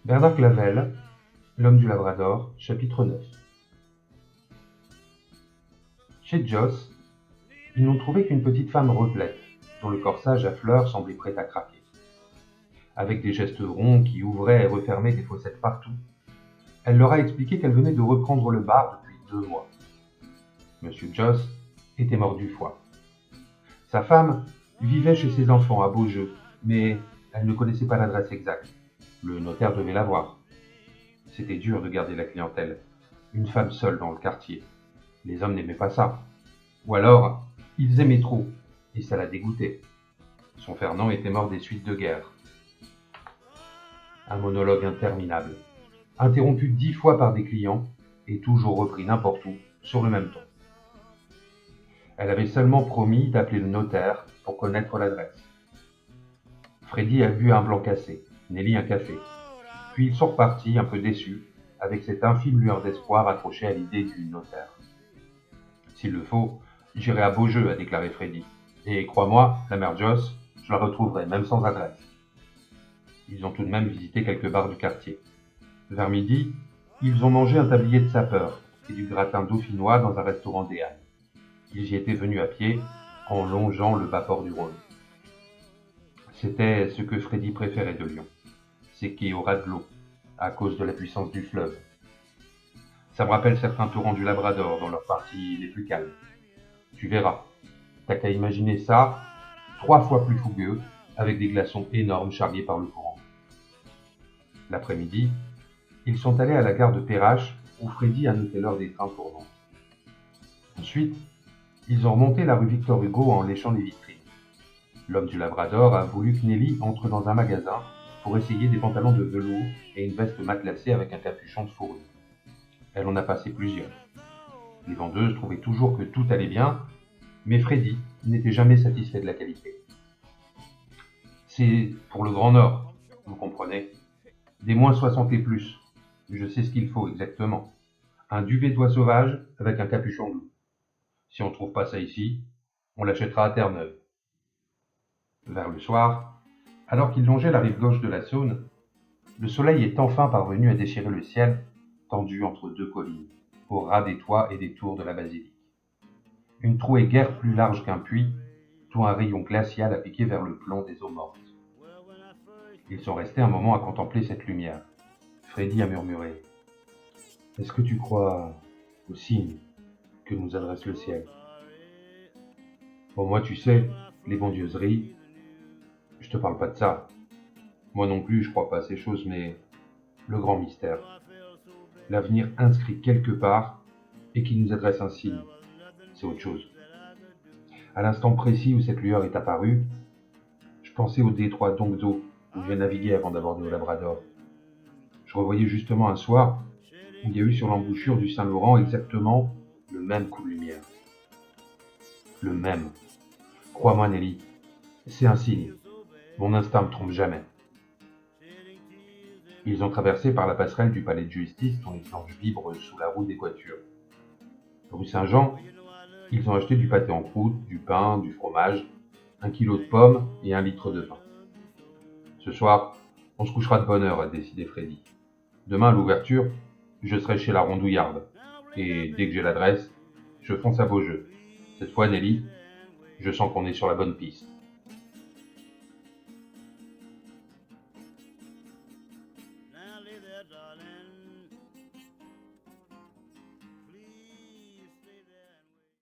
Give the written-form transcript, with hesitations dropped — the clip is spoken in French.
Bernard Clavel, L'homme du Labrador, chapitre 9. Chez Joss, ils n'ont trouvé qu'une petite femme replète, dont le corsage à fleurs semblait prêt à craquer. Avec des gestes ronds qui ouvraient et refermaient des fossettes partout, elle leur a expliqué qu'elle venait de reprendre le bar depuis 2 mois. Monsieur Joss était mort du foie. Sa femme vivait chez ses enfants à Beaujeu, mais elle ne connaissait pas l'adresse exacte. Le notaire devait l'avoir. C'était dur de garder la clientèle. Une femme seule dans le quartier. Les hommes n'aimaient pas ça. Ou alors, ils aimaient trop, et ça la dégoûtait. Son Fernand était mort des suites de guerre. Un monologue interminable, interrompu 10 fois par des clients, et toujours repris n'importe où, sur le même ton. Elle avait seulement promis d'appeler le notaire pour connaître l'adresse. Freddy a bu un blanc cassé, Nelly un café. Puis ils sont repartis, un peu déçus, avec cette infime lueur d'espoir accrochée à l'idée du notaire. S'il le faut, j'irai à Beaujeu, a déclaré Freddy. Et crois-moi, la mère Joss, je la retrouverai, même sans adresse. Ils ont tout de même visité quelques bars du quartier. Vers midi, ils ont mangé un tablier de sapeur et du gratin dauphinois dans un restaurant des Halles. Ils y étaient venus à pied, en longeant le bas-port du Rhône. C'était ce que Freddy préférait de Lyon, ses quais au ras de l'eau, à cause de la puissance du fleuve. Ça me rappelle certains torrents du Labrador dans leurs parties les plus calmes. Tu verras, t'as qu'à imaginer ça, 3 fois plus fougueux, avec des glaçons énormes charriés par le courant. L'après-midi, ils sont allés à la gare de Perrache, où Freddy a noté l'heure des trains pour Nantes. Ensuite, ils ont remonté la rue Victor Hugo en léchant les vitrines. L'homme du Labrador a voulu que Nelly entre dans un magasin pour essayer des pantalons de velours et une veste matelassée avec un capuchon de fourrure. Elle en a passé plusieurs. Les vendeuses trouvaient toujours que tout allait bien, mais Freddy n'était jamais satisfait de la qualité. C'est pour le Grand Nord, vous comprenez. Des moins 60 et plus. Je sais ce qu'il faut exactement. Un duvet d'oie sauvage avec un capuchon doux. Si on ne trouve pas ça ici, on l'achètera à Terre-Neuve. Vers le soir, alors qu'ils longeaient la rive gauche de la Saône, le soleil est enfin parvenu à déchirer le ciel, tendu entre 2 collines, au ras des toits et des tours de la basilique. Une trouée guère plus large qu'un puits, tout un rayon glacial à piquer vers le plomb des eaux mortes. Ils sont restés un moment à contempler cette lumière. Freddy a murmuré : « Est-ce que tu crois aux signes que nous adresse le ciel ? » Bon, moi, tu sais, les bondieuseries, je te parle pas de ça. Moi non plus, je crois pas à ces choses, mais le grand mystère, l'avenir inscrit quelque part et qui nous adresse un signe, c'est autre chose. À l'instant précis où cette lueur est apparue, je pensais au détroit d'Ongdo, où j'ai navigué avant d'aborder au Labrador. Je revoyais justement un soir où il y a eu sur l'embouchure du Saint-Laurent exactement le même coup de lumière. Le même. Crois-moi, Nelly, c'est un signe. Mon instinct me trompe jamais. Ils ont traversé par la passerelle du palais de justice dont les planches vibrent sous la roue des voitures. Rue Saint-Jean, ils ont acheté du pâté en croûte, du pain, du fromage, 1 kilo de pommes et 1 litre de vin. Ce soir, on se couchera de bonne heure, a décidé Freddy. Demain, à l'ouverture, je serai chez la rondouillarde. Et dès que j'ai l'adresse, je fonce à Beaujeu. Cette fois, Nelly, je sens qu'on est sur la bonne piste.